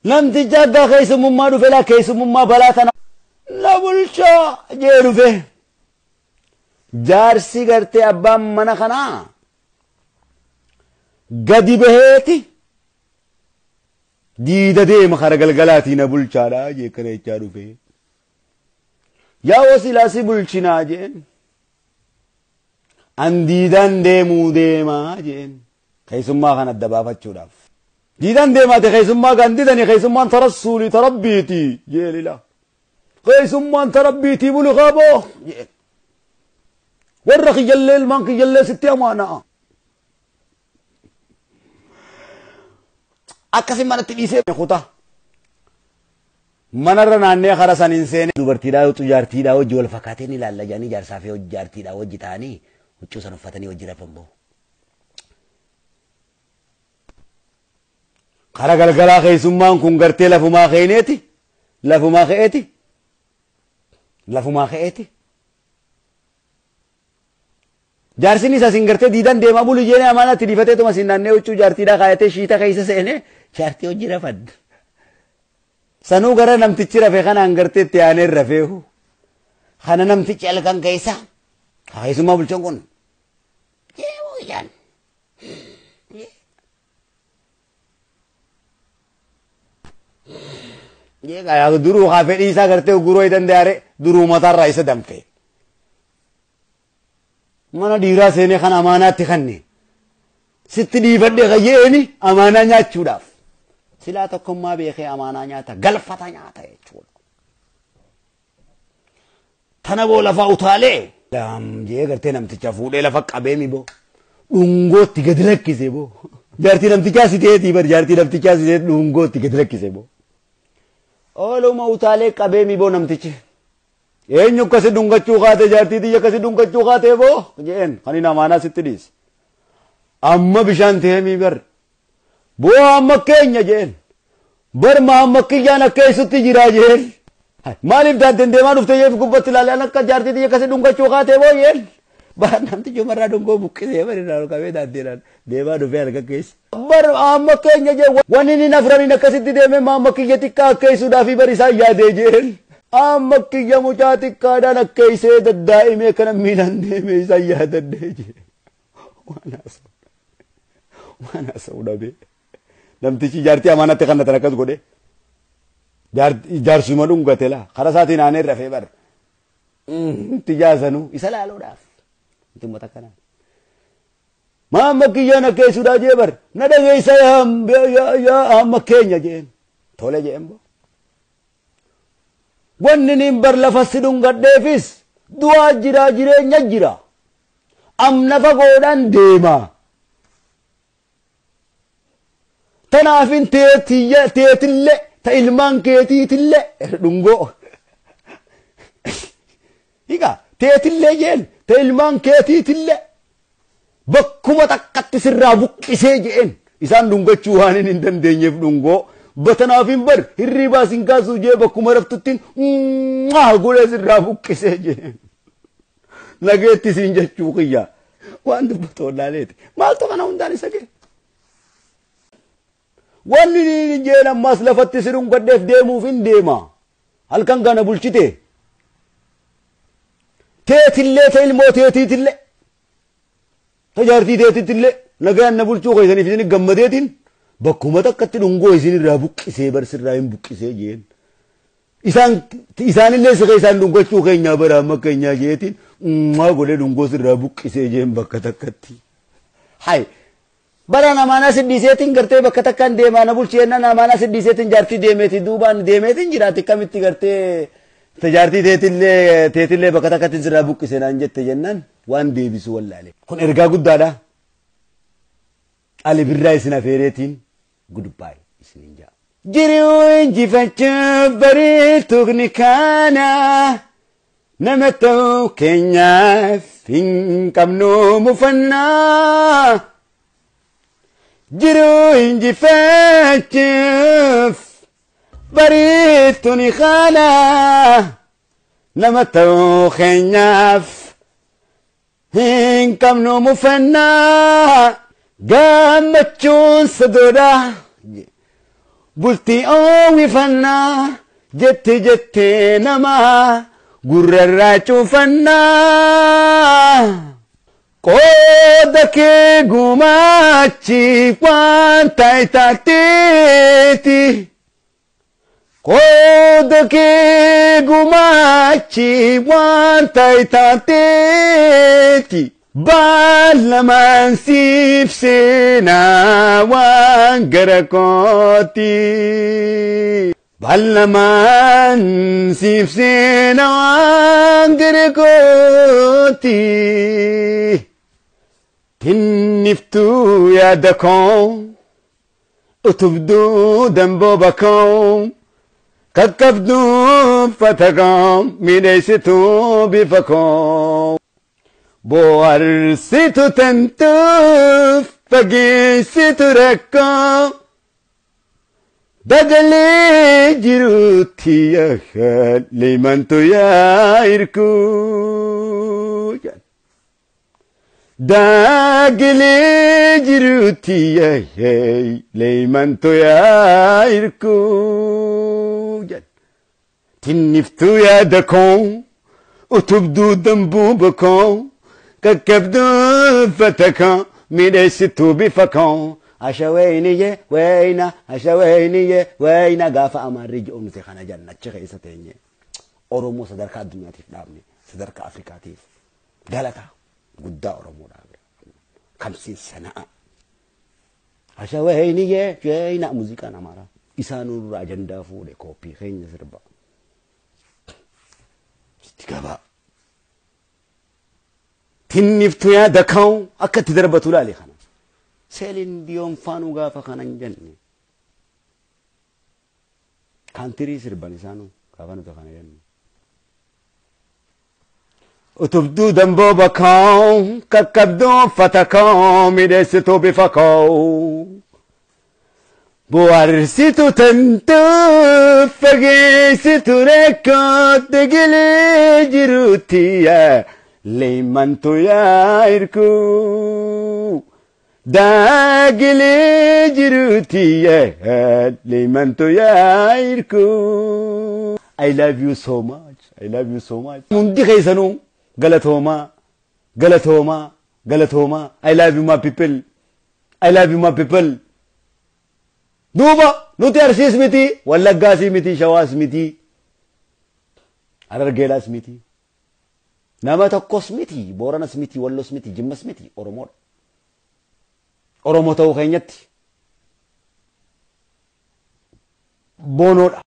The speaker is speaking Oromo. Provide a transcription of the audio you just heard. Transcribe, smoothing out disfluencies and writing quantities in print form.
namti jagga keessummaa dhufe la keessummaa balaatana na bulchaa jee dhufe jaarsi gartee abbaan mana kanaa gadi baheeti diida deema kara galgalaatii na bulchaadha jee kana jechaa dhufe yaa wasilaasi bulchinaa jeen an diidan deemuu deemaa jeen keessummaa kan adda baafachuudhaaf diidan deemaate keessummaa kan didani keessummaan tarassuuli tarabbiiti jeelila keessummaan tarabbiitii bulu qaaboo jeen warra kiyallee ilmaan kiyallee sitti amaanaa akkasi manatti dhiisee kuta manarra naannee kara saniin seene dubartiidhaa yoo jaartiidhaa hojii wal fakkaateen ilaalla jaanii jaarsaa fi jaartiidhaa hojii ta'anii huccuu san uffatanii hojii rafan ba'u. Kara galgalaa keessummaan kun gartee lafumaa ka'eeti lafumaa ka'eeti lafumaa ka'eeti. Jaarsiin isa sin gartee diidan deemaa bulu jeene amaanaatti dhiifatee tuma sin naannee huccuu jaartiidhaa kaayatee shiita keessa seene jaartii hojii rafan. Sanuu gara namtichi rafee kanaan gartee itti aanee rafeehu kana namtichi halkan keessa keessummaa bulchaan kun jeemuudhaan jeegaa duruu haa fedhii isaa gartee guroo danda'are duruu mataarraa isa danfe mana dhiiraa seenee kan amaanaatti kanne sitti dhiifadhe kayyeeni amaanaa nyaachuudhaaf. Silaa tokkummaa beekee amaanaa nyaata galfata nyaata jechuudha. Tana boo lafa utaalee jee gartee namticha fuudhee lafa qabee mi boo dhungootti gadi lakkise boo jaartii namtichaa siteetii bar jaartii namtichaa siteetii dhungootti gadi lakkise boo ooluma utaalee qabee mi boo namtichi eenyu akkasi dhungachuu kaate jaartii tiyya akkasi dhungachuu kaate boo jeen kan hin amaanaa sitti dhiise amma bishaan ta'ee mi bar boo amma keenya jeen bar amma kiyyaan akka isutti jira jeen maaliif daandeen deemaa dhufte yeef gubbatti ilaalee akka jaartii tiyya akkasi dhungachuu kaate boo jeen bar namtichi marraa dhungoo buqqisee bar irraa qabee daandeedhaan deemaa dhufee halka keessa bar amma keenya jeen wanni inni nafraniin akkasitti deeme amma kiyya xiqqaa akka isuudhaafi bar isaan yaadee jeen amma kiyya mucaa xiqqaadhaan akka isee daddaa'imee kana miilaan deeme isaan yaadadhee jeen waan haasa'u dhabee namtichi jaartii amaanatti kannatan akkas godhe jaarsuma dhungate la kara isaatiin aanee rafee bar itti jaasanuu isa laaluudhaaf itti ummata kanaan maamma kiyyaan akka isuudhaa jee bar na dhageessa yaa amma keenya jeen tole jeen bo wanni niin bar lafatti dhungadheefis du'aa jira jireenya jira amna fagoodhaan deemaa tanaafin teetillee ta ilmaan keetiitillee dhungoo hiika teetillee jeen ta ilmaan keetiitillee bakkuma takkatti sirraa buqqisee jeen isaan dhungachuu waan hin dandeenyeef dhungoo batanaafin bar hirribaa sin kaasuu jee bakkuma raftuttiin golee sirraa buqqisee jeen nageetti siin jechuu kiyyaa waan dubbatoo laaleeti maaltu kana hundaan isa gee wanni ni jeen ammas lafatti sirun gadheef deemuuf hin deema halkan gana bulchite teetillee ta ilmoo teetiitillee ta jaartii teetiitillee nagaan na bulchuu keessaniif isin gammadeetiin bakkuma takkatti dhungoo isin irraa buqqisee barsirraa hin buqqisee jeen isaanillee siree isaan dhungachuu keenyaa bara amma keenyaa jeetiin golee dhungoo sirraa buqqisee jeen bakka takkatti hay bara namaana siddiiseetiin gartee bakka takkaan deemaa na bulcheenna namaana siddiiseetiin jaartii deemeeti duubaan deemeetiin jiraati kamitti gartee tajaartii teetillee bakka takkatti sirraa buqqisee naan jette jennaan waan deebisu wallaale kun ergaa guddaadha ali birraa isin afeereetiin goodbye isinin jaa jiruu injifachuuf bareetuuf ni kaana nama ta'uu keenyaaf hin qabnu mufannaa jiruu injifachuuf bareetuuf ni kaana nama ta'uu keenyaaf hin qabnu mufannaa gammachuun sadoodha bultii oowwifannaa jette namaa gurrarraa cuufannaa qooda kee gumaachi waan taayitaateeti qooda kee gumaachi waan taayitaateeti baalamaan siif seenaa waan gara kooti baalamaan siif seenaa waan gara kooti tinniftuu yaada koo utubduu dambooba koo kakkabduu uffata koo miidhagsituu bifa koo bohaarsitu tantuuf fageessitu rakkoo dagalee jiruutti yaa leemantu yaa irkuu dagalee jiruutti yaa leemantu yaa irkuu tinniftuu yaada koo utubduu dambuuba koo kakkabduu uffata koo miidhagsituu bifa koo ashaweyniye weyna gaafa amaarri ji'oomse kana jannacha keessa teenye Oromoo sadarkaa addunyaatiif dhaabne sadarkaa Afrikaatiif galata guddaa Oromoodhaaf kamsiisanaa ashaweyniye weyna muuziqaan Amaaraa isaanurraa ajandaa fuudhe kooppii keenya sirba itti gabaa tinniftuu yaada koo akka itti darbatu laale kana Celine Dion faanuu gaafa kanan jenne kaantirii sirban isaanuu gaafa nuti kana jenne utubduu dambooba koo kakkabduu uffata koo miidhagsituu bifa koo bohaarsitu tantuuf fageessitu rakkoo dagalee jiruutti yaa leemantu yaa irkuu dagalee jiruutti yaa leemantu yaa irkuu I love you so much hundi keessanuu galatoomaa I love you my people duuba nuti Arsiis miti Wallaggaas miti Shawaas miti Harargeelaas miti nama tokkos miti Booranas miti Wallos miti Jimmas miti Oromoodha Oromoo ta'uu keenyatti boonoodha